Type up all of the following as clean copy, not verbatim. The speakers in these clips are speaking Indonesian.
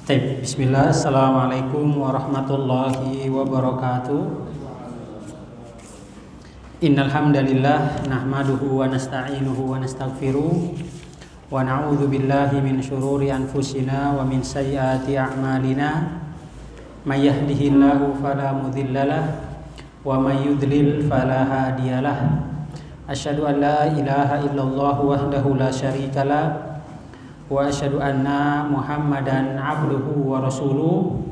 Bismillah, Assalamualaikum warahmatullahi wabarakatuh. Innal hamdalillah nahmaduhu wa nasta'inuhu wa nastaghfiruh wa na'udzu billahi min syururi anfusina wa min sayyiati a'malina. May yahdihillahu fala mudhillalah wa may yudlil fala hadiyalah. Asyhadu an la ilaha illallah wahdahu la syarikalah wa asyhadu anna Muhammadan abduhu wa rasuluh.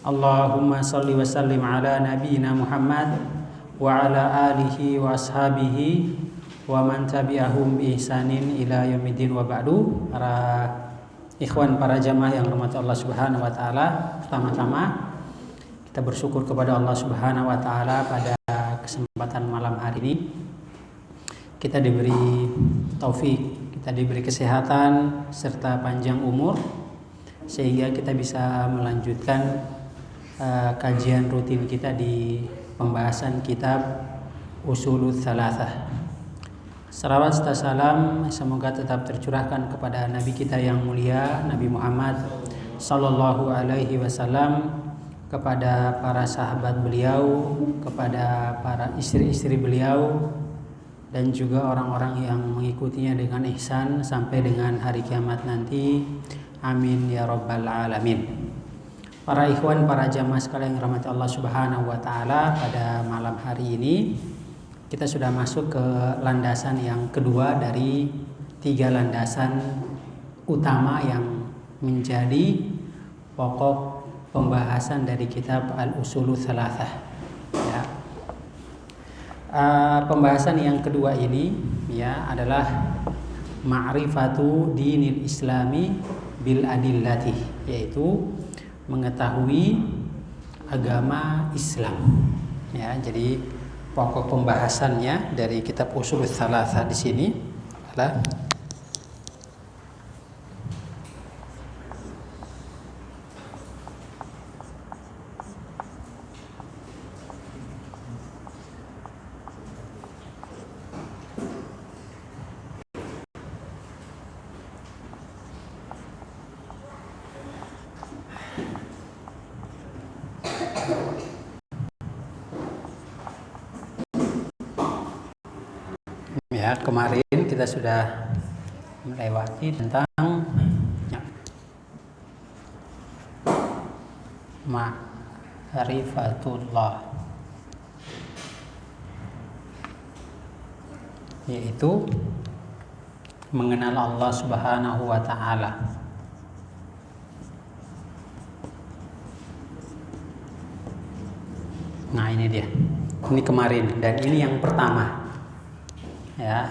Allahumma shalli wa sallim ala nabiyyina Muhammad wa ala alihi wa ashabihi wa man tabi'ahum bi ihsanin ila yaumiddin wa ba'du. Para ikhwan, para jamaah yang rahmat Allah Subhanahu wa taala, pertama-tama kita bersyukur kepada Allah Subhanahu wa taala pada kesempatan malam hari ini kita diberi taufik, kita diberi kesehatan serta panjang umur sehingga kita bisa melanjutkan kajian rutin kita di pembahasan kitab Ushulul Thalathah. Salawat serta salam semoga tetap tercurahkan kepada Nabi kita yang mulia, Nabi Muhammad sallallahu alaihi wasallam, kepada para sahabat beliau, kepada para istri-istri beliau, dan juga orang-orang yang mengikutinya dengan ihsan sampai dengan hari kiamat nanti. Amin ya rabbal alamin. Para ikhwan, para jamaah sekalian yang rahmati Allah Subhanahu wa taala, pada malam hari ini kita sudah masuk ke landasan yang kedua dari 3 landasan utama yang menjadi pokok pembahasan dari kitab Al-Ushulul Thalathah. Ya. Pembahasan yang kedua ini ya adalah ma'rifatu dinil islami bil adillati, yaitu mengetahui agama Islam. Ya, jadi pokok pembahasannya dari kitab Ushulul Thalathah di sini adalah ya, kemarin kita sudah melewati tentang ma'rifatullah, yaitu mengenal Allah Subhanahu wa taala. Nah, ini dia. Ini kemarin dan ini yang pertama. Ya,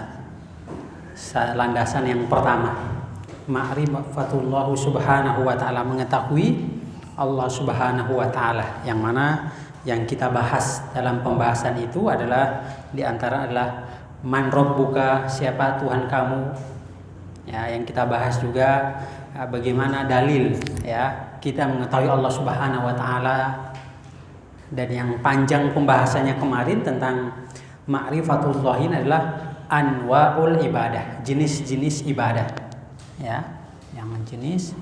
landasan yang pertama, ma'rifatullah subhanahu wa ta'ala, mengetahui Allah Subhanahu wa ta'ala, yang mana yang kita bahas dalam pembahasan itu adalah diantara adalah man rabbuka, siapa Tuhan kamu. Ya, yang kita bahas juga bagaimana dalil ya kita mengetahui Allah Subhanahu wa ta'ala. Dan yang panjang pembahasannya kemarin tentang ma'rifatullah ini adalah anwa'ul ibadah, jenis-jenis ibadah. Ya, yang jenis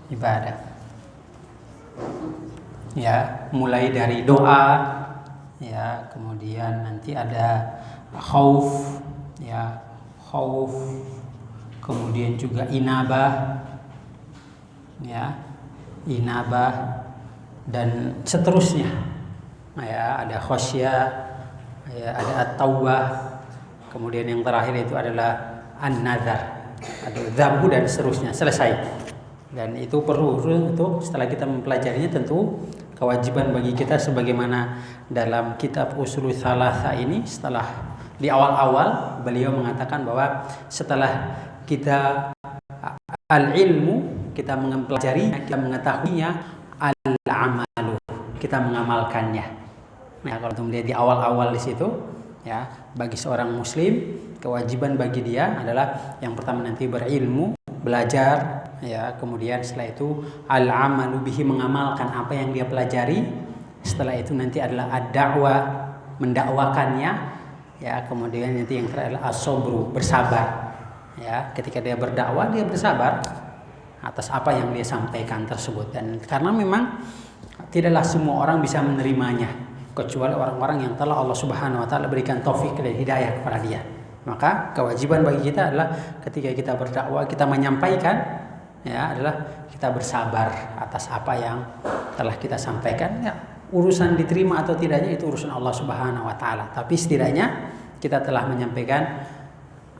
ibadah. Ya, mulai dari doa, ya, kemudian nanti ada khauf, ya, khauf, kemudian juga inabah, ya, inabah, dan seterusnya. Ya, ada khasyah, ya, ada at-taubah, kemudian yang terakhir itu adalah an-nazar, ada dzabhu, dan seterusnya. Selesai. Dan itu perlu untuk setelah kita mempelajarinya, tentu kewajiban bagi kita sebagaimana dalam kitab Ushulul Thalathah ini, setelah di awal-awal beliau mengatakan bahwa setelah kita al-ilmu, kita mempelajari, kita mengetahuinya, al-amalu, kita mengamalkannya. Nah, kalau kita melihat di awal-awal di situ, ya, bagi seorang muslim kewajiban bagi dia adalah yang pertama nanti berilmu, belajar, ya, kemudian setelah itu al-amalu bihi, mengamalkan apa yang dia pelajari. Setelah itu nanti adalah ad-da'wah, mendakwakannya, ya, kemudian nanti yang terakhir adalah as-sabru, bersabar. Ya, ketika dia berdakwah dia bersabar. atas apa yang dia sampaikan tersebut. Dan karena memang tidaklah semua orang bisa menerimanya kecuali orang-orang yang telah Allah Subhanahu wa taala berikan taufik dan hidayah kepada dia. Maka kewajiban bagi kita adalah ketika kita berdakwah, kita menyampaikan, ya, adalah kita bersabar atas apa yang telah kita sampaikan. Ya, urusan diterima atau tidaknya itu urusan Allah Subhanahu wa taala. Tapi setidaknya kita telah menyampaikan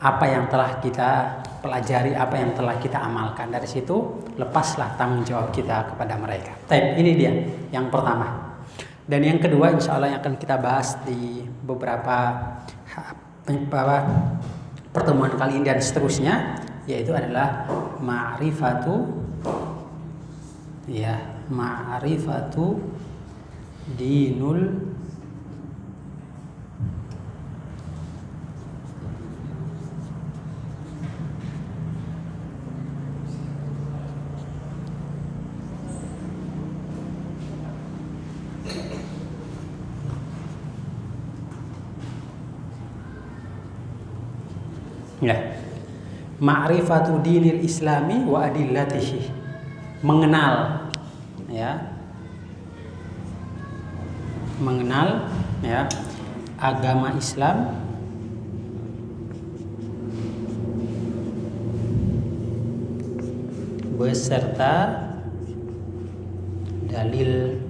apa yang telah kita pelajari, apa yang telah kita amalkan. Dari situ lepaslah tanggung jawab kita kepada mereka. Baik, ini dia yang pertama. Dan yang kedua insya Allah yang akan kita bahas di beberapa pertemuan kali ini dan seterusnya, yaitu adalah ma'rifatu dinul ma'rifatu dinil islami wa adillatihi, mengenal agama Islam beserta dalil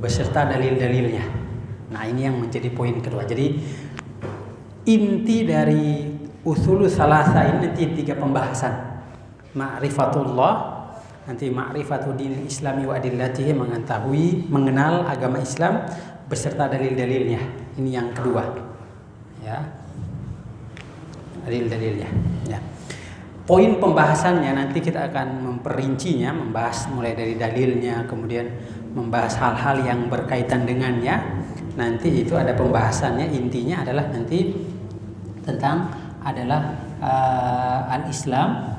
beserta dalil-dalilnya. Nah, ini yang menjadi poin kedua. Jadi inti dari usul salasa ini nanti 3 pembahasan. Ma'rifatullah, nanti ma'rifatu dinil islami wa adillatihi, mengenal agama Islam beserta dalil-dalilnya. Ini yang kedua. Ya. Dalil-dalilnya, ya. Poin pembahasannya nanti kita akan memperincinya, membahas mulai dari dalilnya, kemudian membahas hal-hal yang berkaitan dengannya. Nanti itu ada pembahasannya, intinya adalah nanti tentang adalah al-Islam,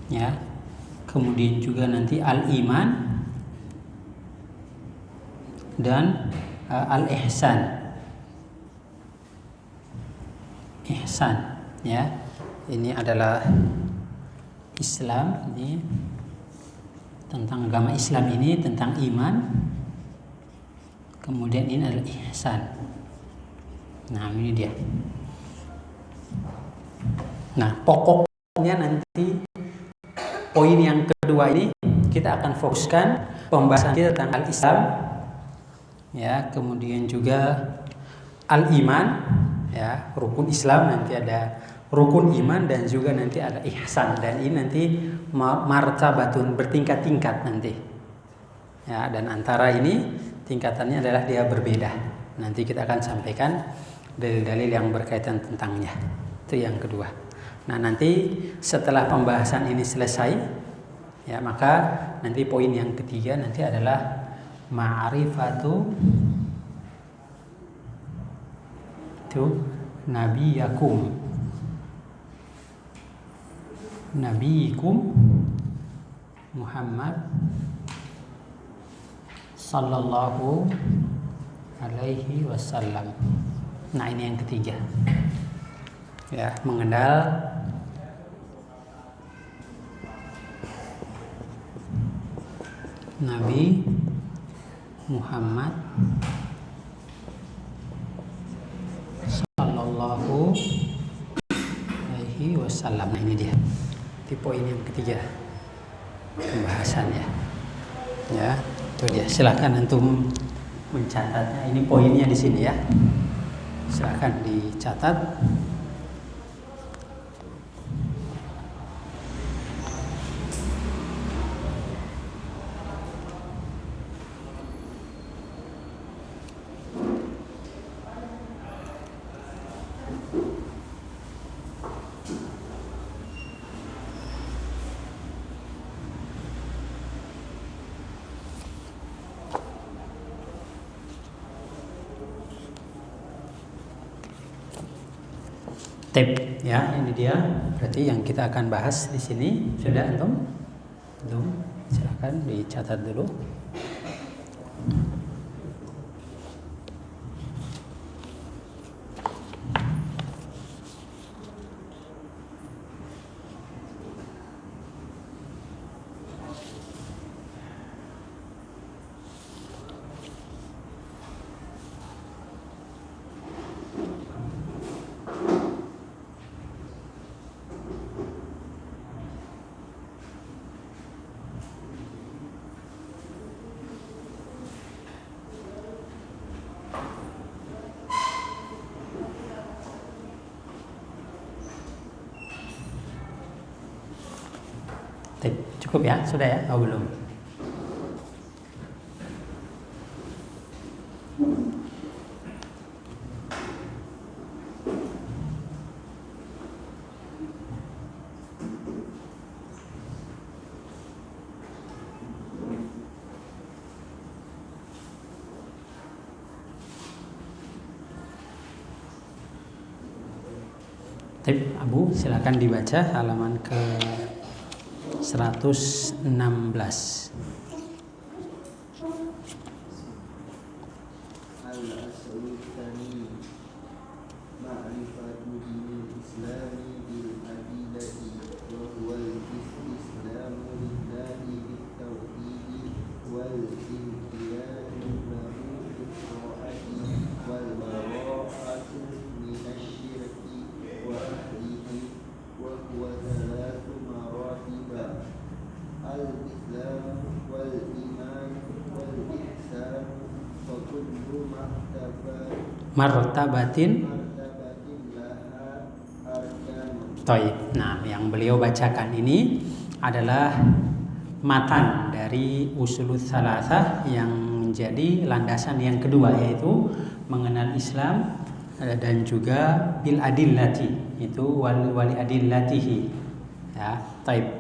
ya. Kemudian juga nanti al-iman dan al-ihsan. Ihsan, ya. Ini adalah Islam, ini tentang agama Islam, ini tentang iman. Kemudian ini adalah ihsan. Nah, ini dia. Nah, pokoknya nanti poin yang kedua ini kita akan fokuskan pembahasan kita tentang al-Islam, ya, kemudian juga al-iman, ya, rukun Islam, nanti ada rukun iman, dan juga nanti ada ihsan. Dan ini nanti martabatun, bertingkat-tingkat nanti, ya, dan antara ini tingkatannya adalah dia berbeda. Nanti kita akan sampaikan dalil-dalil yang berkaitan tentangnya. Itu yang kedua. Nah, nanti setelah pembahasan ini selesai, ya, maka nanti poin yang ketiga nanti adalah ma'rifatu nabiyikum Muhammad sallallahu alaihi wasallam. Nah, ini yang ketiga, ya, mengenal Nabi Muhammad sallallahu alaihi wasallam. Nah, ini dia di poin yang ketiga pembahasannya, ya. Itu dia. Silakan antum mencatatnya. Ini poinnya di sini, ya. Silakan dicatat. Ya, ini dia. Berarti yang kita akan bahas di sini sudah antum? Belum? Silakan dicatat dulu. Cukup ya? Sudah ya? Oh belum. Abu, silakan dibaca halaman ke 116. Martabatin. Toib. Nah, yang beliau bacakan ini adalah matan dari Usulus Salasah yang menjadi landasan yang kedua, yaitu mengenal Islam dan juga bil adillati, itu wali adillatihi. Ya, toib.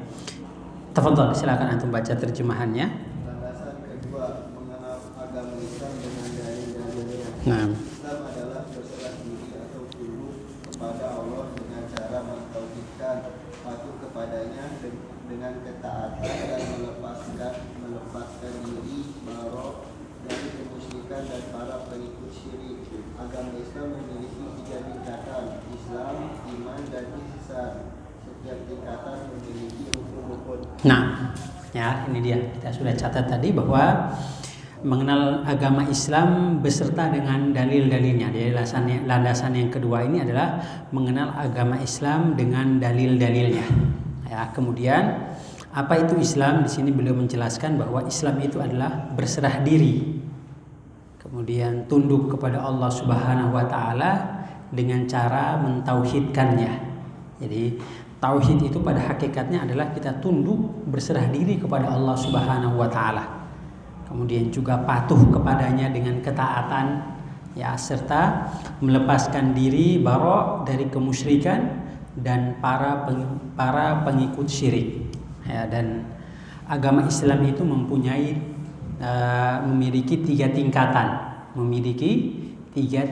Tafadhol, silakan antum baca terjemahannya. Landasan kedua, mengenal agama Islam dengan dalil-dalilnya. Nah. Kepada Allah dengan cara mentauhidkan, patuh kepadanya dengan ketaatan dan melepaskan diri barok dari kemusyrikan dan para pengikut syirik. Agama Islam memiliki 3 tingkatan: Islam, iman, dan ihsan. Setiap tingkatan memiliki rukun-rukun. Nah, ya ini dia, kita sudah catat tadi bahwa mengenal agama Islam beserta dengan dalil-dalilnya. Jadi landasan yang kedua ini adalah mengenal agama Islam dengan dalil-dalilnya. Ya, kemudian apa itu Islam? Di sini beliau menjelaskan bahwa Islam itu adalah berserah diri, kemudian tunduk kepada Allah Subhanahu wa taala dengan cara mentauhidkannya. Jadi tauhid itu pada hakikatnya adalah kita tunduk berserah diri kepada Allah Subhanahu wa taala. Kemudian juga patuh kepadanya dengan ketaatan, ya, serta melepaskan diri barok dari kemusyrikan dan para pengikut syirik. Ya, dan agama Islam itu memiliki 3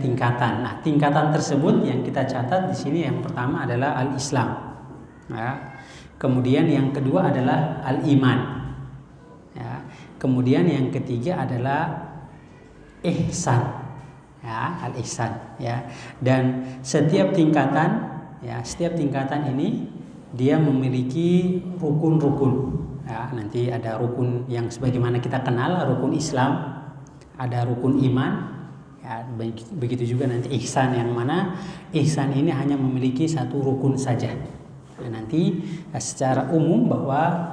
tingkatan, Nah, tingkatan tersebut yang kita catat di sini, yang pertama adalah al-Islam. Ya. Kemudian yang kedua adalah al-iman. Ya. Kemudian yang ketiga adalah ihsan, ya, al-ihsan, ya. Dan setiap tingkatan ini dia memiliki rukun-rukun. Ya, nanti ada rukun yang sebagaimana kita kenal, rukun Islam, ada rukun iman, ya, begitu juga nanti ihsan, yang mana ihsan ini hanya memiliki 1 rukun saja. Nah, nanti secara umum bahwa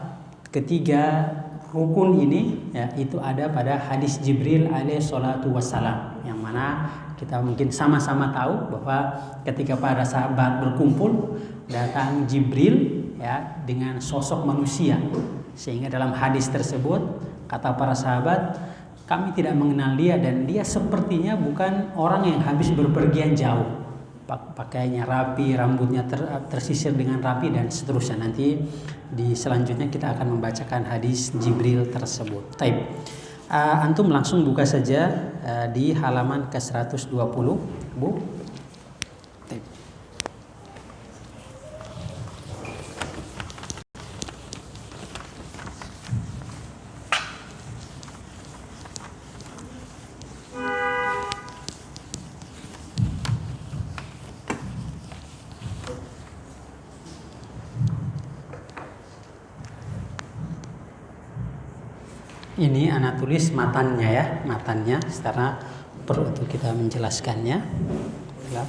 ketiga rukun ini, ya, itu ada pada hadis Jibril alaihi salatu wassalam, yang mana kita mungkin sama-sama tahu bahwa ketika para sahabat berkumpul, datang Jibril, ya, dengan sosok manusia, sehingga dalam hadis tersebut kata para sahabat, kami tidak mengenal dia dan dia sepertinya bukan orang yang habis berpergian jauh. Pakaiannya rapi, rambutnya tersisir dengan rapi, dan seterusnya. Nanti di selanjutnya kita akan membacakan hadis Jibril tersebut. Taib. Antum langsung buka saja di halaman ke 120, Bu. Taib. Ini anak tulis matannya, ya, matannya, karena perlu untuk kita menjelaskannya. Ya.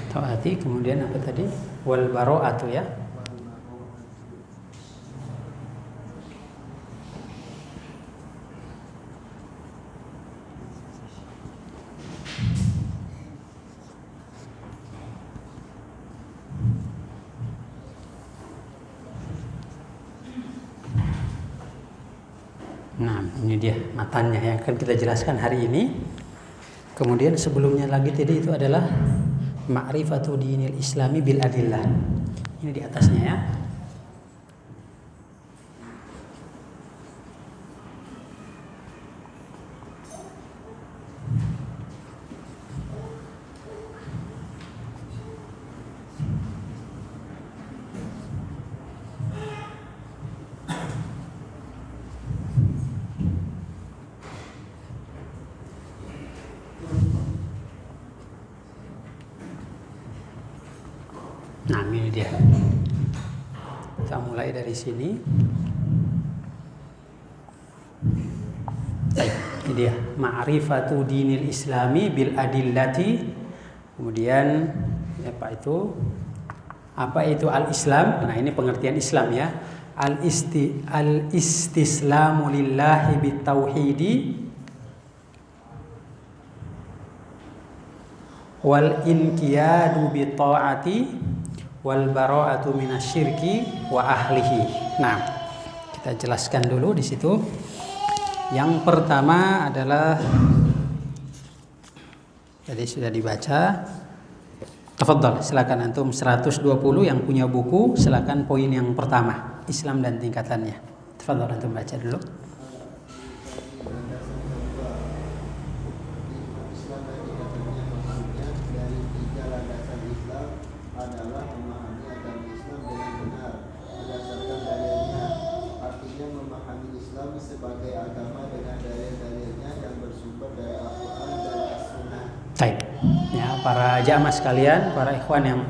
taati, kemudian apa tadi? Wal bara'atu ya. Nah, ini dia matanya yang akan kita jelaskan hari ini. Kemudian sebelumnya lagi tadi itu adalah ma'rifatu dinil islami bil adillah. Ini di atasnya ya. Nah, ini dia. Kita mulai dari sini. Baik, ini dia. Ma'rifatu dinil islami bil adillati. Kemudian apa itu? Apa itu al-Islam? Nah, ini pengertian Islam ya. Al-istislamu lillahi bitauhidi wal inqiyadu bi ta'ati wal bara'atu minasyirki wa ahlihi. Nah, kita jelaskan dulu di situ. Yang pertama adalah tadi sudah dibaca. Tafadhal, silakan antum 120 yang punya buku, silakan poin yang pertama, Islam dan tingkatannya. Tafadhal antum baca dulu. Para jamaah sekalian, para ikhwan yang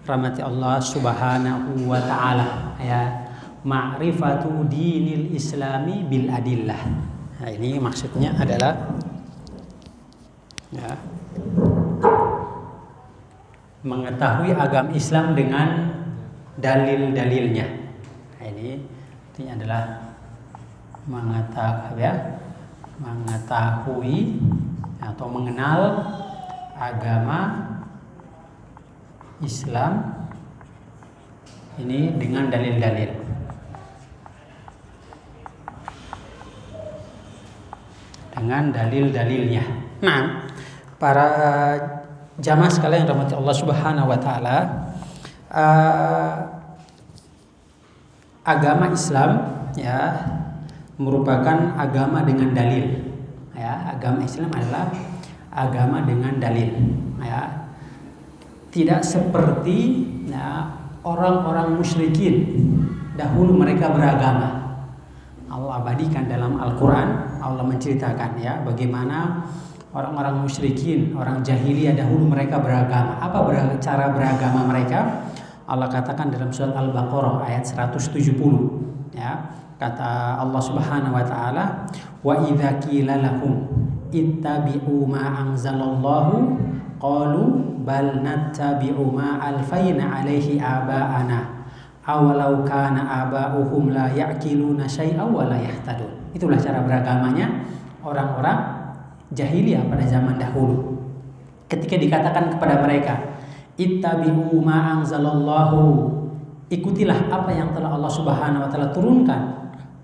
rahmati Allah Subhanahu wa taala ya, ma'rifatu dinil islami bil adillah. Nah, ini maksudnya adalah ya, mengetahui agama Islam dengan dalil-dalilnya. Nah, ini artinya adalah mengetahui atau mengenal agama Islam ini dengan dalil-dalil. Dengan dalil-dalilnya. Nah, para jamaah sekalian yang dirahmati Allah Subhanahu wa taala, agama Islam ya merupakan agama dengan dalil. Ya, agama Islam adalah agama dengan dalil ya. Tidak seperti ya, orang-orang musyrikin dahulu mereka beragama. Allah abadikan dalam Al-Quran, Allah menceritakan ya bagaimana orang-orang musyrikin, orang jahiliyah dahulu mereka beragama. Apa cara beragama mereka? Allah katakan dalam surat Al-Baqarah ayat 170 ya. Kata Allah Subhanahu wa taala, wa idza qila lahum ittabi'u ma anzalallahu qalu bal nattabi'u ma alfayna alaihi aba'ana awalau kana aba'uhum la ya'qiluna syai'aw wa la yahtadun. Itulah cara beragamanya orang-orang jahiliyah pada zaman dahulu. Ketika dikatakan kepada mereka ittabi'u ma anzalallahu, ikutilah apa yang telah Allah Subhanahu wa taala turunkan,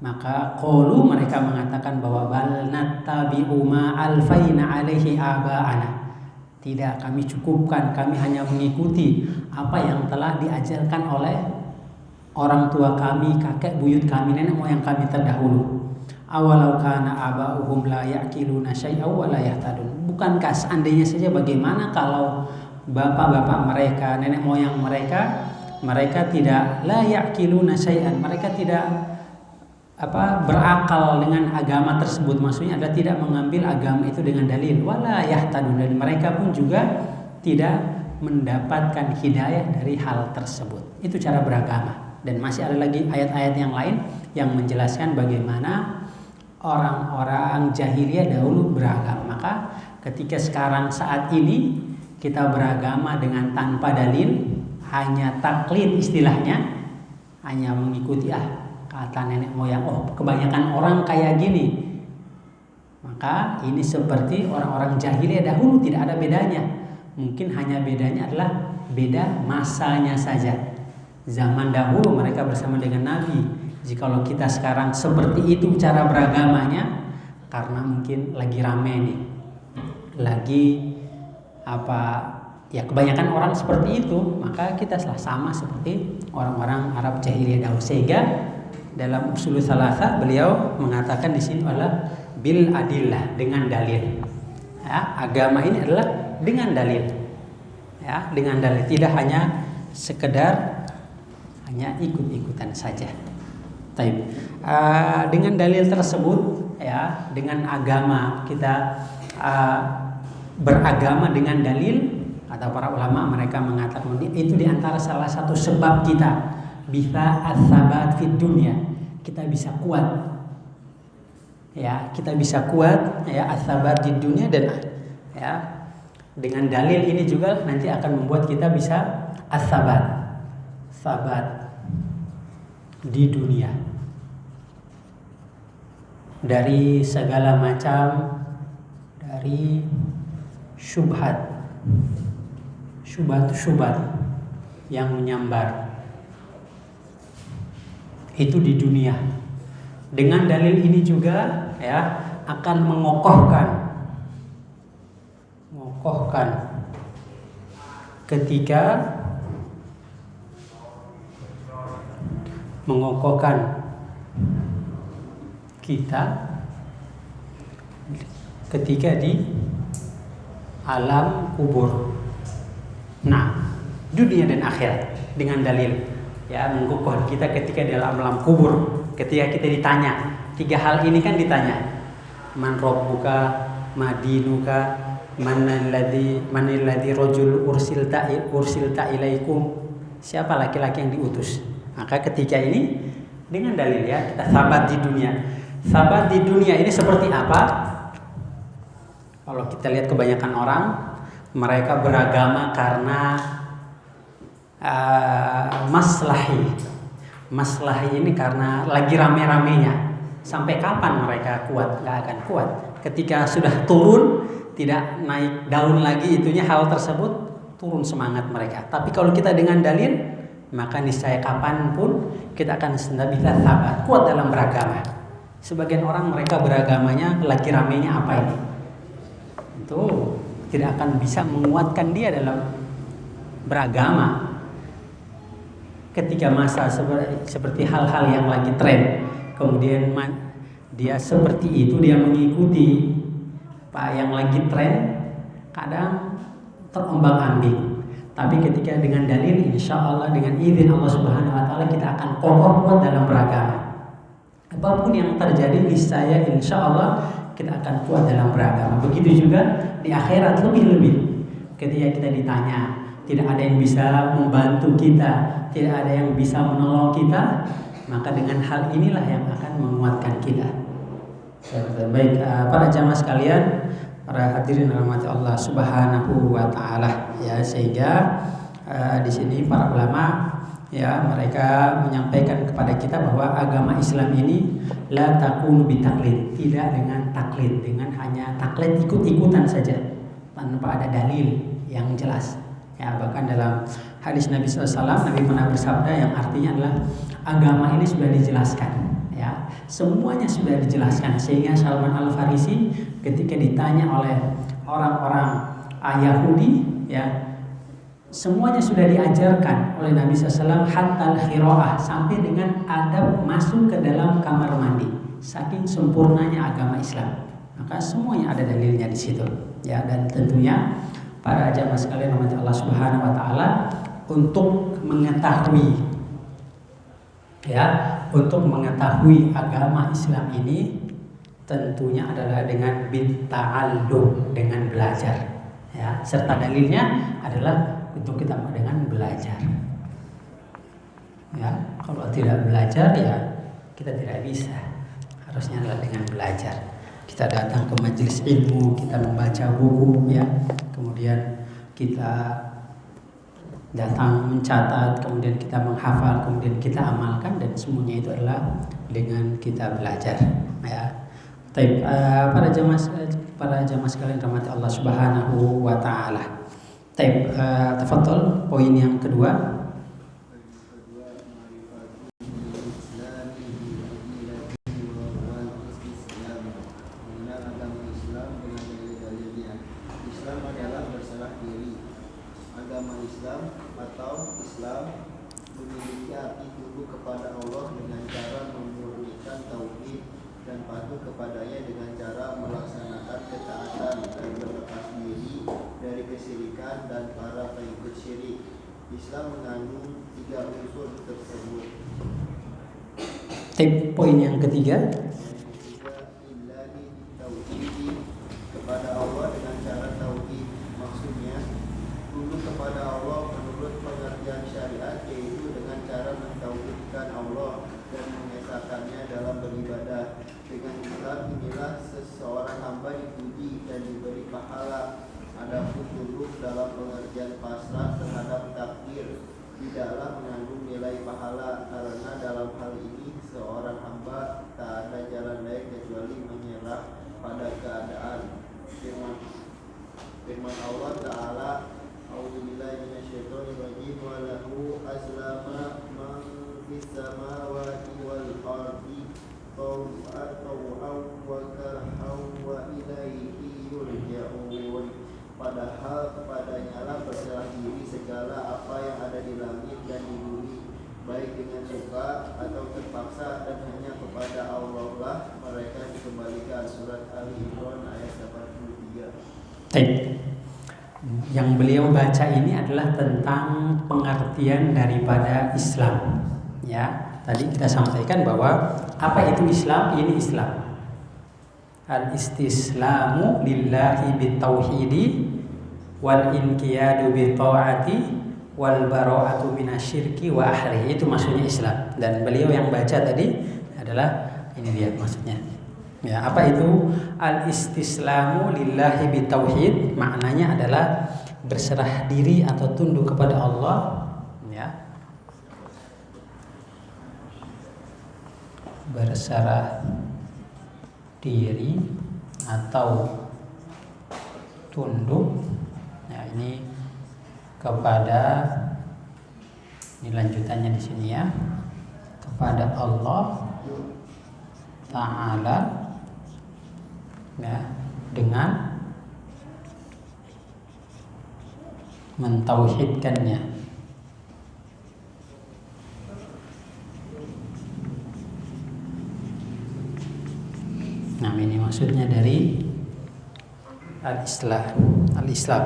maka qalu mereka mengatakan bahwa bal nattabi'u ma alfaina alaihi aba'ana. Tidak, kami cukupkan, kami hanya mengikuti apa yang telah diajarkan oleh orang tua kami, kakek buyut kami, nenek moyang kami terdahulu. Awalau kana aba'uhum la ya'qiluna syai'aw wa la yahtadun. Bukankah seandainya saja bagaimana kalau bapak-bapak mereka, nenek moyang mereka tidak la ya'qiluna syai'an, mereka tidak berakal dengan agama tersebut. Maksudnya adalah tidak mengambil agama itu dengan dalil, wala yahtadun, dan mereka pun juga tidak mendapatkan hidayah dari hal tersebut. Itu cara beragama. Dan masih ada lagi ayat-ayat yang lain yang menjelaskan bagaimana orang-orang jahiliyah dahulu beragama. Maka ketika sekarang saat ini kita beragama dengan tanpa dalil, hanya taklid istilahnya, hanya mengikuti kata nenek moyang. Oh, kebanyakan orang kayak gini, maka ini seperti orang-orang jahiliyah dahulu, tidak ada bedanya. Mungkin hanya bedanya adalah beda masanya saja. Zaman dahulu mereka bersama dengan Nabi. Jikalau kita sekarang seperti itu cara beragamanya, karena mungkin lagi rame nih, lagi kebanyakan orang seperti itu, maka kita sama seperti orang-orang Arab jahiliyah dahulu. Sehingga dalam usul tsalatsa beliau mengatakan di sini adalah bil adillah, dengan dalil. Ya, agama ini adalah dengan dalil. Ya, dengan dalil, tidak hanya sekedar hanya ikut-ikutan saja. Taib. Dengan dalil tersebut, ya, dengan agama kita beragama dengan dalil, kata para ulama, mereka mengatakan itu diantara salah satu sebab kita bisa as-sabat fid dunya, kita bisa kuat. Ya, kita bisa kuat, ya, as-sabat di dunia, dan ya, dengan dalil ini juga nanti akan membuat kita bisa as-sabat, sabat di dunia dari segala macam, dari syubhat yang menyambar itu di dunia. Dengan dalil ini juga, ya, akan mengokohkan kita ketika di alam kubur. Nah, dunia dan akhirat dengan dalil, ya, mengokohkan kita ketika di alam kubur. Ketika kita ditanya, 3 hal ini kan ditanya, man rabbuka, madinuka, manilladzi rajul ursilta ilaikum, siapa laki-laki yang diutus. Maka ketika ini dengan dalil, ya, kita sabat di dunia. Sabat di dunia ini seperti apa? Kalau kita lihat kebanyakan orang, mereka beragama karena maslahi ini, karena lagi rame-ramenya. Sampai kapan mereka kuat? Gak akan kuat. Ketika sudah turun, tidak naik daun lagi itunya, hal tersebut turun semangat mereka. Tapi kalau kita dengan dalil, maka niscaya kapanpun kita akan bisa sabar, kuat dalam beragama. Sebagian orang mereka beragamanya lagi ramenya apa ini, itu tidak akan bisa menguatkan dia dalam beragama. Ketika masa seperti hal-hal yang lagi tren, kemudian dia seperti itu, dia mengikuti apa yang lagi tren, kadang terombang-ambing. Tapi ketika dengan dalil, insya Allah dengan izin Allah Subhanahu Wa Taala, kita akan kokoh kuat dalam beragama. Apapun yang terjadi, niscaya insya Allah kita akan kuat dalam beragama. Begitu juga di akhirat, lebih-lebih ketika kita ditanya, tidak ada yang bisa membantu kita, tidak ada yang bisa menolong kita, maka dengan hal inilah yang akan menguatkan kita. Baik, para jamaah sekalian, para hadirin rahmati Allah Subhanahu Wa Taala, ya, sehingga di sini para ulama, ya, mereka menyampaikan kepada kita bahwa agama Islam ini la takunu bitaklid, tidak dengan taklid, dengan hanya taklid ikut-ikutan saja tanpa ada dalil yang jelas. Ya, bahkan dalam hadis Nabi SAW, Nabi pernah bersabda yang artinya adalah agama ini sudah dijelaskan, ya, semuanya sudah dijelaskan. Sehingga Salman Al Farisi ketika ditanya oleh orang-orang Yahudi, ya, semuanya sudah diajarkan oleh Nabi SAW, hatta al-khira'ah, sampai dengan adab masuk ke dalam kamar mandi. Saking sempurnanya agama Islam, maka semuanya ada dalilnya di situ, ya. Dan tentunya para jamaah sekalian rahmati Allah Subhanahu Wa Taala, untuk mengetahui, ya, untuk mengetahui agama Islam ini tentunya adalah dengan bitta'allum, dengan belajar, ya. Serta dalilnya adalah untuk kita dengan belajar, ya. Kalau tidak belajar, ya, kita tidak bisa. Harusnya adalah dengan belajar. Kita datang ke majelis ilmu, kita membaca buku, ya, kemudian kita datang mencatat, kemudian kita menghafal, kemudian kita amalkan, dan semuanya itu adalah dengan kita belajar, ya. Tapi para jamaah sekalian rahmati Allah Subhanahu wa taala. Tafadhol poin yang kedua. Agama Islam atau Islam memiliki arti tunduk kepada Allah dengan cara memurnikan tauhid dan patuh kepadanya dengan cara melaksanakan ketaatan dan berlepas diri dari kesyirikan dan para pengikut syirik. Islam mengandung 3 unsur tersebut. Poin yang ketiga. Illahi tauhid, kepada Allah dengan cara tauhid. Maksudnya tunduk kepada Allah menurut pengertian syariat, yaitu dengan cara mentauhidkan Allah dan mengesahkannya dalam beribadah. Dengan Islam inilah seseorang hamba dipuji dan diberi pahala. Adapun tunduk dalam pengertian pasrah terhadap takdir tidaklah mengandung nilai pahala, karena dalam hal ini seorang hamba tak ada jalan lain kecuali menyerah pada keadaan. Firman Allah Ta'ala, A'udzubillahi minasyaitonirrajim, wa lahu aslama man fis samawati wal ardi taw'an wa karhan wa ilaihi yurja'un. Padahal kepadanya lah berserah diri segala apa yang ada di langit dan di bumi, baik dengan suka atau terpaksa, dan hanya kepada Allah lah mereka dikembalikan. Surat Ali Imran ayat 83. Yang beliau baca ini adalah tentang pengertian daripada Islam, ya. Tadi kita sampaikan bahwa apa itu Islam? Ini Islam. Al-istislamu lillahi bitauhidi wal inqiyadu bitaati wal bara'atu minasyirki wa ahlihi. Itu maksudnya Islam. Dan beliau yang baca tadi adalah ini dia maksudnya. Ya, apa itu al-istislamu lillahi bitauhid? Maknanya adalah berserah diri atau tunduk kepada Allah, ya. Berserah diri atau tunduk, ya, ini kepada, ini lanjutannya di sini, ya, kepada Allah Ta'ala, ya, dengan mentauhidkannya. Nah, ini maksudnya dari al-Islam.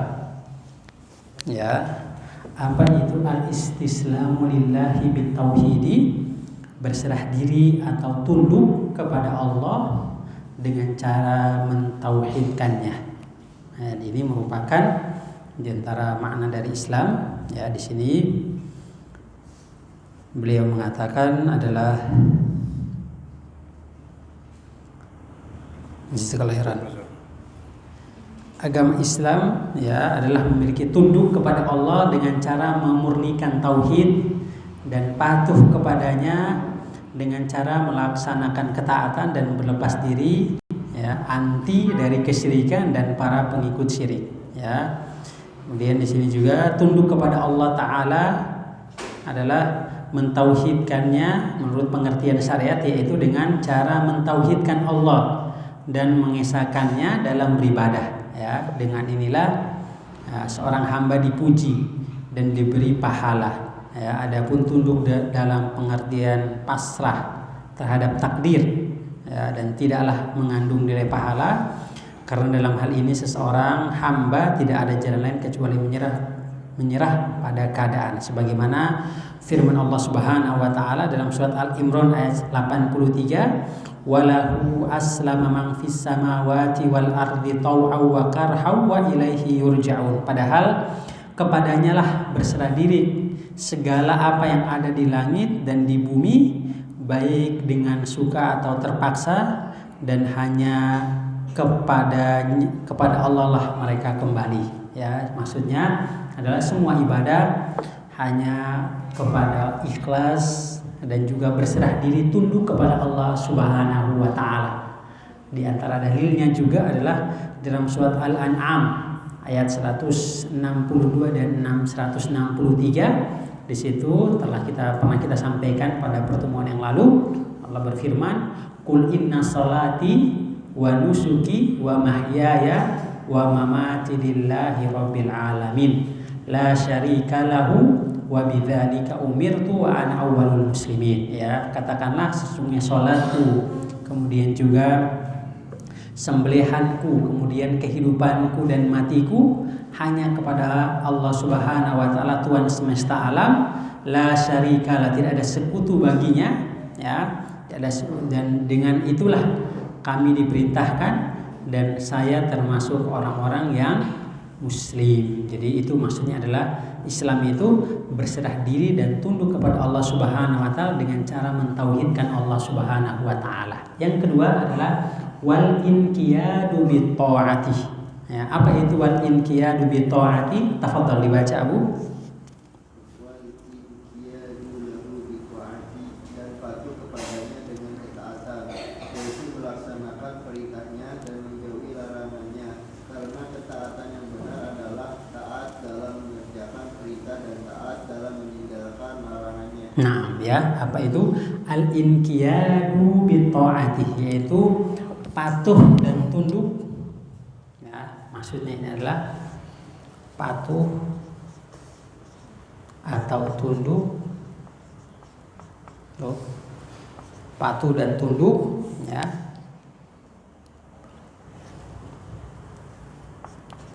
Ya, apa itu al-istislamu lillahi bitauhidi? Berserah diri atau tunduk kepada Allah dengan cara mentauhidkannya. Nah, ini merupakan di antara makna dari Islam, ya. Di sini beliau mengatakan adalah agama Islam, ya, adalah memiliki tunduk kepada Allah dengan cara memurnikan tauhid dan patuh kepadanya dengan cara melaksanakan ketaatan dan berlepas diri, ya, anti dari kesyirikan dan para pengikut syirik, ya. Kemudian di sini juga tunduk kepada Allah Ta'ala adalah mentauhidkannya menurut pengertian syariat, yaitu dengan cara mentauhidkan Allah dan mengesahkannya dalam beribadah, ya. Dengan inilah, ya, seorang hamba dipuji dan diberi pahala, ya. Adapun tunduk dalam pengertian pasrah terhadap takdir, ya, dan tidaklah mengandung nilai pahala, karena dalam hal ini seseorang hamba tidak ada jalan lain kecuali menyerah pada keadaan, sebagaimana firman Allah Subhanahu wa taala dalam surat Al-Imran ayat 83, walahu aslama man fis samawati wal ardi taw'an wa karhan wa ilaihi yurja'un. Padahal kepadanya lah berserah diri segala apa yang ada di langit dan di bumi, baik dengan suka atau terpaksa, dan hanya kepada Allah lah mereka kembali, Ya, maksudnya adalah semua ibadah hanya kepada ikhlas dan juga berserah diri tunduk kepada Allah Subhanahu wa taala. Di antara dalilnya juga adalah dalam surat Al-An'am ayat 162 dan 163. Di situ pernah kita sampaikan pada pertemuan yang lalu, Allah berfirman, "Qul inna salati wa nusuki wa mahyaya wa mamati lillahi rabbil alamin la syarika lahu wa bidzalika umirtu wa ana awwalul muslimin." Ya, katakanlah sesungguhnya salatku, kemudian juga sembelihanku, kemudian kehidupanku dan matiku hanya kepada Allah Subhanahu wa taala, Tuhan semesta alam, la syarikalah, tidak ada sekutu baginya, ya. Dan dengan itulah kami diperintahkan dan saya termasuk orang-orang yang muslim. Jadi itu maksudnya adalah Islam itu berserah diri dan tunduk kepada Allah Subhanahu wa taala dengan cara mentauhidkan Allah Subhanahu wa taala. Yang kedua adalah wal inqiyadu bi ta'ati. Ya, apa itu wal inqiyadu bi ta'ati? Tafadhal dibaca Abu. Wal inqiyadu lahu bi ta'ati, dan patuh kepadanya dengan ketaatan, yaitu melaksanakan perintahnya dan menjauhi larangannya. Karena ketaatan yang benar adalah taat dalam mengerjakan perintah dan taat dalam meninggalkan larangannya. Nah, ya, apa itu al inqiyadu bi ta'ati? Yaitu patuh dan tunduk. Ya, maksudnya ini adalah patuh atau tunduk. Patuh dan tunduk, ya,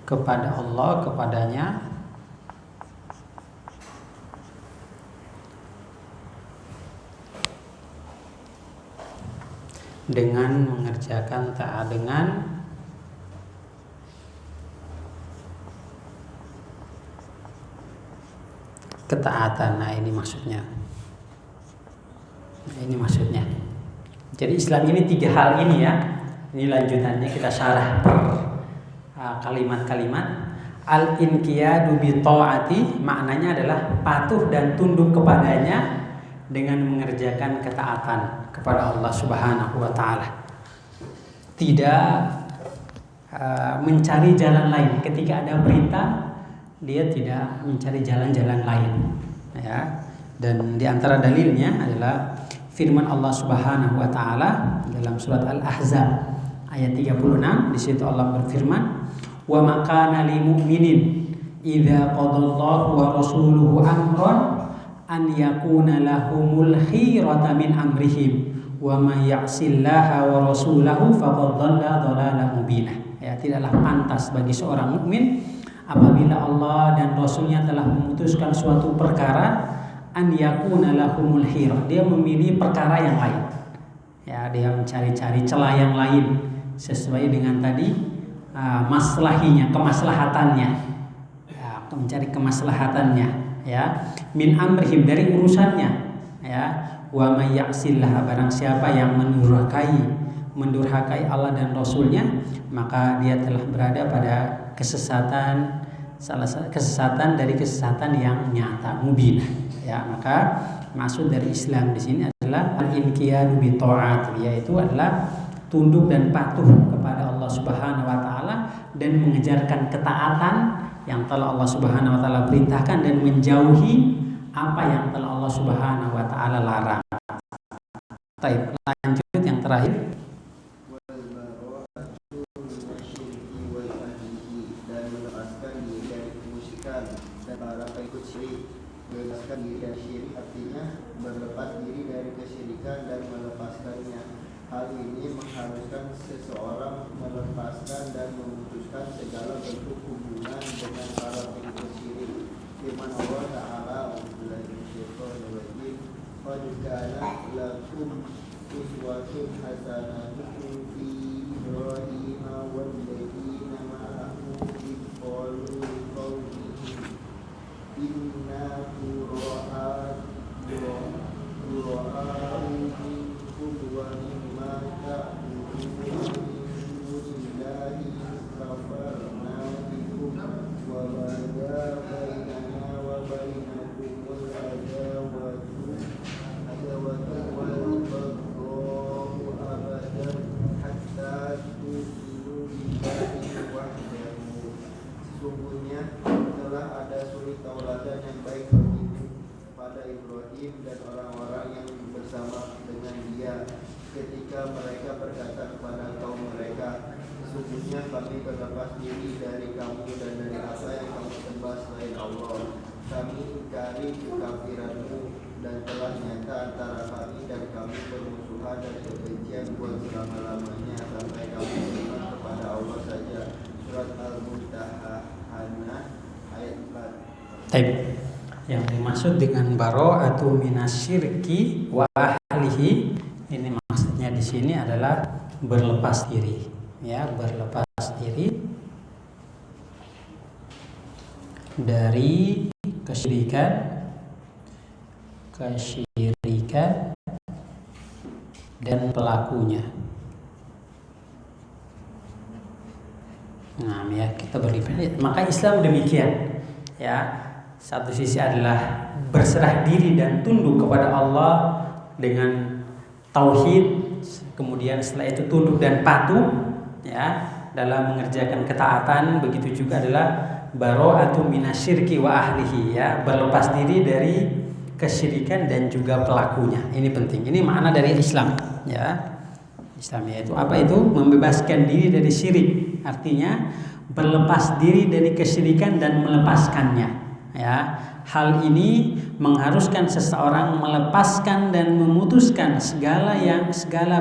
kepada Allah, kepadanya, dengan mengerjakan taat dengan ketaatan. Nah, ini maksudnya. Jadi Islam ini 3 hal ini, ya. Ini lanjutannya, kita syarah per kalimat-kalimat. Al-inqiyadu bi ta'ati maknanya adalah patuh dan tunduk kepadanya dengan mengerjakan ketaatan kepada Allah Subhanahu wa taala. Tidak mencari jalan lain. Ketika ada perintah, dia tidak mencari jalan-jalan lain, ya. Dan di antara dalilnya adalah firman Allah Subhanahu wa taala dalam surat Al-Ahzab ayat 36. Di situ Allah berfirman, "Wa ma kana lil mu'minin idza qadallahu wa rasuluhu amran an yakuna lahumul khiyaratu min amrihim wa may ya'sillaha wa rasulahu faqad dhalla dhalalan mubina." Ya, tidaklah pantas bagi seorang mukmin apabila Allah dan Rasulnya telah memutuskan suatu perkara, an yakuna lahumul khiyarah, dia memilih perkara yang lain. Ya, dia mencari-cari celah yang lain sesuai dengan tadi maslahinya, kemaslahatannya. Ya, mencari kemaslahatannya, ya. Min amrihim, dari urusannya, ya. Wa may ya'sillah, barang siapa yang mendurhakai Allah dan Rasulnya, maka dia telah berada pada kesesatan, kesesatan dari kesesatan yang nyata, mubin. Ya, maka maksud dari Islam di sini adalah al-inqiyadu bi ta'at, yaitu adalah tunduk dan patuh kepada Allah Subhanahu wa taala dan mengejarkan ketaatan yang telah Allah Subhanahu wa taala perintahkan dan menjauhi apa yang telah Allah Subhanahu wa taala larang. Baik, lanjut yang terakhir. Dan melepaskan diri dari kemusyrikan dan para pengikut syirik. Melepaskan diri dari syirik artinya berlepas diri dari kesyirikan dan melepaskannya. Hal ini mengharuskan seseorang melepaskan dan memutuskan segala bentuk hubungan dengan para pengikut syirik. Firman Allah Ta'ala, qad kana lakum uswatun hasanatun fi Ibrahim wal ladzina ma'ahu id qalu liqaumihim inna bura'a'u minkum wa mimma ta'buduna min dunillahi kafarna bikum wa Sesungguhnya telah ada suri tauladan yang baik bagimu pada Ibrahim dan orang-orang yang bersama dengan dia ketika mereka berkata kepada kaum mereka, sesungguhnya kami berlepas diri dari kamu dan dari apa yang kamu sembah selain Allah. Kami ingkari kekafiranmu dan telah nyata antara kami dan kamu permusuhan dan kebencian buat selama-lamanya sampai kamu beriman kepada Allah saja. Surat Al-Mumtahanah ayat 4. Taib. Yang dimaksud dengan bara'atu minasyirki wa ahlihi, ini maksudnya di sini adalah berlepas diri, ya, berlepas diri dari kesyirikan dan pelakunya. Nah, ya, kita beribadah. Maka Islam demikian, ya. Satu sisi adalah berserah diri dan tunduk kepada Allah dengan tauhid, kemudian setelah itu tunduk dan patuh, ya, dalam mengerjakan ketaatan. Begitu juga adalah bara'atu minasyirki wa ahlihi, ya, berlepas diri dari kesyirikan dan juga pelakunya. Ini penting. Ini makna dari Islam, ya. Islam yaitu apa itu? Membebaskan diri dari syirik. Artinya berlepas diri dari kesyirikan dan melepaskannya. Ya, hal ini mengharuskan seseorang melepaskan dan memutuskan segala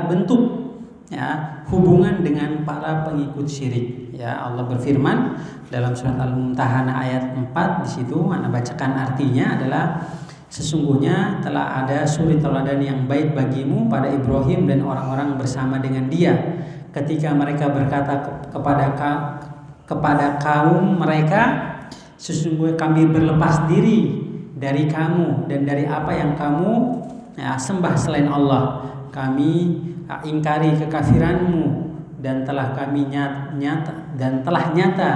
bentuk, ya, hubungan dengan para pengikut syirik. Ya, Allah berfirman dalam surat Al-Mumtahanah ayat 4, di situ ana bacakan artinya adalah sesungguhnya telah ada suri tauladan yang baik bagimu pada Ibrahim dan orang-orang bersama dengan dia ketika mereka berkata kepada kaum mereka, sesungguhnya kami berlepas diri dari kamu dan dari apa yang kamu, ya, sembah selain Allah. Kami ingkari kekafiranmu dan telah nyata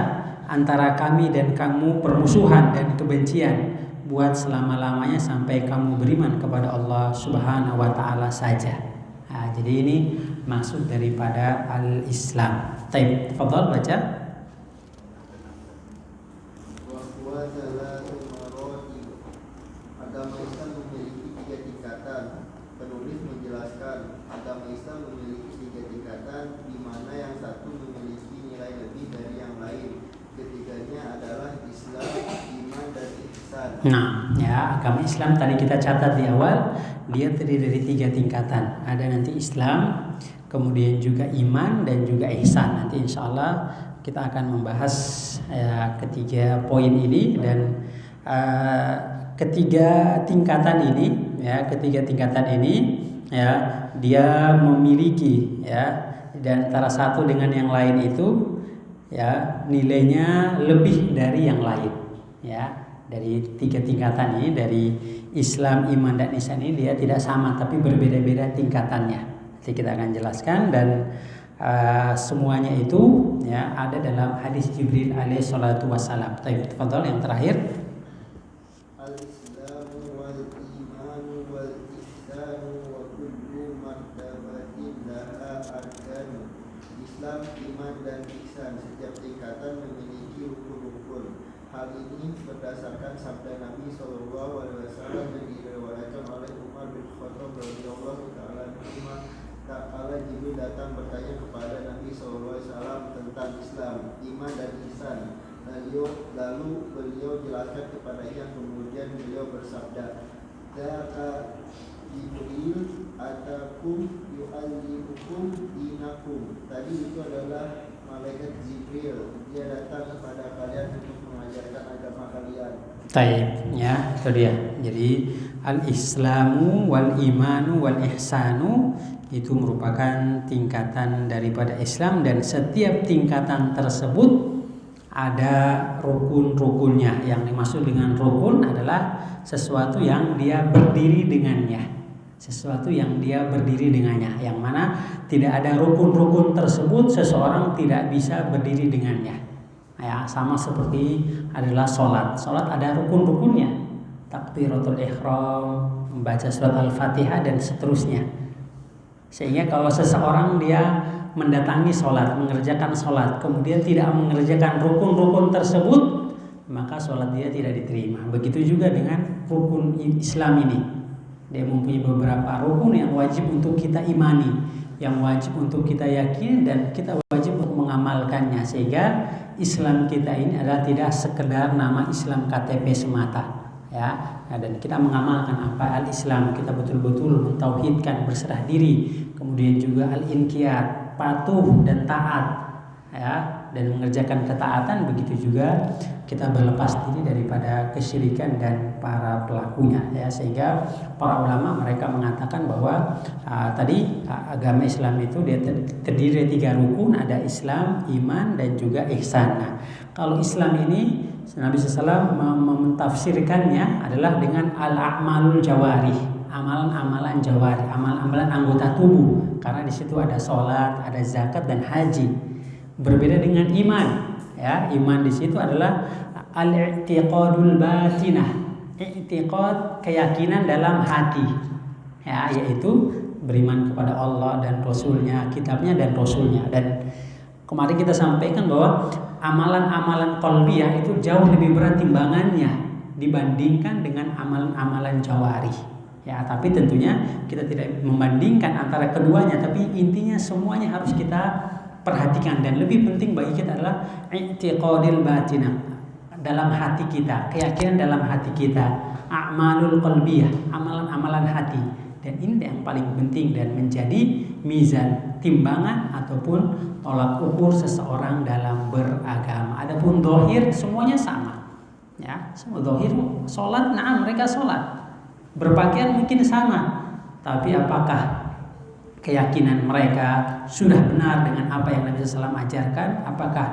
antara kami dan kamu permusuhan dan kebencian buat selama-lamanya sampai kamu beriman kepada Allah Subhanahu wa taala saja. Nah, jadi ini maksud daripada al-Islam. Taib, tafadhal baca. Agama Islam memiliki 3 tingkatan. Penulis menjelaskan agama Islam memiliki 3 tingkatan, di mana yang satu memiliki nilai lebih dari yang lain. Ketiganya adalah Islam, iman, dan ihsan. Nah, ya, agama Islam tadi kita catat di awal, dia terdiri dari 3 tingkatan. Ada nanti Islam, kemudian juga iman dan juga ihsan. Nanti insya Allah kita akan membahas, ya, ketiga poin ini dan ketiga tingkatan ini, ya, ya, dia memiliki, ya, dan antara satu dengan yang lain itu, ya, nilainya lebih dari yang lain, ya. Dari 3 tingkatan ini, dari Islam, iman, dan ihsan ini dia tidak sama tapi berbeda-beda tingkatannya. Nanti kita akan jelaskan dan semuanya itu, ya, ada dalam hadis Jibril alaihi salatu wassalam. Taib, tafadhal yang terakhir. Al-Islamu wal imanu wal ihsanu wa kullu martabatin laha arkanu. Islam, iman, dan ihsan, setiap tingkatan memiliki rukun-rukun. Hal ini berdasarkan sabda Nabi SAW yang diriwayatkan oleh Umar bin Khattab radhiyallahu taala anhu. Kala Jibril datang bertanya kepada Nabi SAW tentang Islam, iman, dan ihsan. Lalu beliau jelaskan kepadanya, kemudian beliau bersabda, "Dzaka Jibril atakum yu'allimukum dinakum." Tadi itu adalah malaikat Jibril. Dia datang kepada kalian untuk mengajarkan agama kalian. Taib, ya, itu dia. Jadi al-Islamu wal imanu wal ihsanu itu merupakan tingkatan daripada Islam, dan setiap tingkatan tersebut ada rukun-rukunnya. Yang dimaksud dengan rukun adalah sesuatu yang dia berdiri dengannya. Sesuatu yang dia berdiri dengannya, yang mana tidak ada rukun-rukun tersebut seseorang tidak bisa berdiri dengannya. Ya, sama seperti adalah sholat. Sholat ada rukun-rukunnya, takbiratul ihram, membaca surat al-Fatihah dan seterusnya. Sehingga kalau seseorang dia mendatangi sholat, mengerjakan sholat, kemudian tidak mengerjakan rukun-rukun tersebut, maka sholat dia tidak diterima. Begitu juga dengan rukun Islam ini. Dia mempunyai beberapa rukun yang wajib untuk kita imani, yang wajib untuk kita yakini, dan kita wajib untuk mengamalkannya, sehingga Islam kita ini adalah tidak sekedar nama Islam KTP semata, ya. Dan kita mengamalkan apa al-Islam, kita betul-betul mentauhidkan, berserah diri, kemudian juga al-inqiyad, patuh dan taat, ya, dan mengerjakan ketaatan. Begitu juga kita berlepas diri daripada kesyirikan dan para pelakunya, ya. Sehingga para ulama mereka mengatakan bahwa agama Islam itu dia terdiri dari 3 rukun, ada Islam, iman, dan juga ihsan. Nah, kalau Islam ini Nabi SAW mentafsirkannya adalah dengan al-a'malul jawarih, amalan-amalan jawarih, amalan-amalan anggota tubuh, karena di situ ada sholat, ada zakat, dan haji. Berbeda dengan iman, ya. Iman di situ adalah al-i'tiqadul batinah, i'tiqad, keyakinan dalam hati, ya, yaitu beriman kepada Allah dan Rasulnya, kitabnya dan Rasulnya. Dan kemarin kita sampaikan bahwa amalan-amalan qalbiyah itu jauh lebih berat timbangannya dibandingkan dengan amalan-amalan jawarih, ya. Tapi tentunya kita tidak membandingkan antara keduanya, tapi intinya semuanya harus kita perhatikan. Dan lebih penting bagi kita adalah i'tiqadil batinah, dalam hati kita, keyakinan dalam hati kita, a'malul qalbiyah, amalan-amalan hati. Dan ini yang paling penting dan menjadi mizan, timbangan ataupun tolak ukur seseorang dalam beragama. Adapun zahir semuanya sama, ya. Semua zahir sholat, nah mereka sholat, berpakaian mungkin sama, tapi apakah keyakinan mereka sudah benar dengan apa yang Nabi SAW ajarkan? Apakah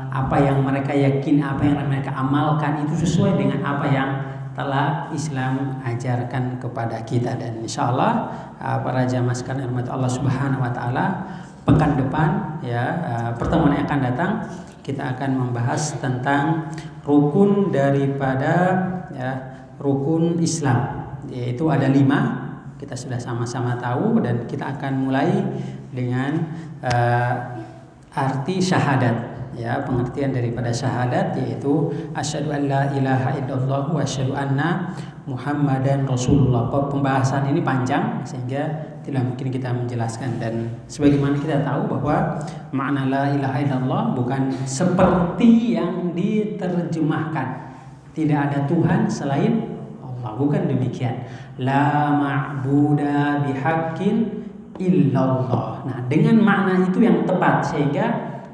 apa yang mereka yakin, apa yang mereka amalkan itu sesuai dengan apa yang telah Islam ajarkan kepada kita? Dan insya Allah para jamaah sekalian rahmat Allah Subhanahu Wa Taala, pekan depan, ya, pertemuan yang akan datang, kita akan membahas tentang rukun daripada, ya, rukun Islam, yaitu ada 5. Kita sudah sama-sama tahu, dan kita akan mulai dengan arti syahadat, ya, pengertian daripada syahadat, yaitu asyhadu an la ilaha illallah wa asyhadu anna Muhammadan Rasulullah. Pembahasan ini panjang sehingga tidak mungkin kita menjelaskan, dan sebagaimana kita tahu bahwa makna la ilaha illallah bukan seperti yang diterjemahkan, tidak ada Tuhan selain Allah, bukan demikian. La ma'buda bihaqqin illallah. Nah, dengan makna itu yang tepat, sehingga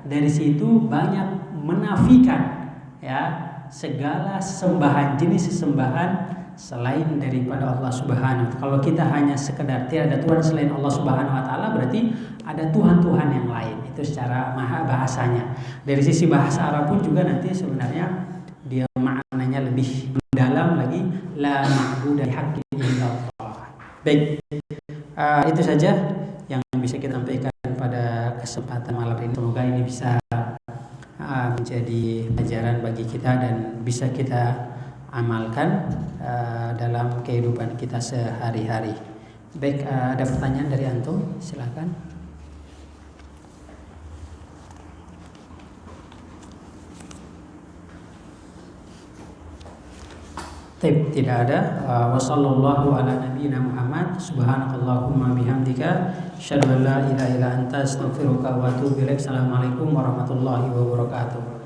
dari situ banyak menafikan, ya, segala sembahan, jenis sesembahan selain daripada Allah Subhanahu wa Ta'ala. Kalau kita hanya sekedar tidak ada Tuhan selain Allah Subhanahu wa Ta'ala, berarti ada Tuhan-Tuhan yang lain. Itu secara bahasanya. Dari sisi bahasa Arab pun juga nanti sebenarnya dia maknanya lebih mendalam lagi, la ma'budu bihaqqin illallah. Baik, itu saja yang bisa kita sampaikan pada kesempatan malam ini. Semoga ini bisa menjadi pelajaran bagi kita dan bisa kita amalkan dalam kehidupan kita sehari-hari. Baik, ada pertanyaan dari antum? Silakan. Tidak ada. Wassallallahu ala nabiyyina Muhammad. Subhanakallahumma bihamdika asyhadu an la ilaha illa anta astaghfiruka wa atubu ilaik. Assalamualaikum warahmatullahi wabarakatuh.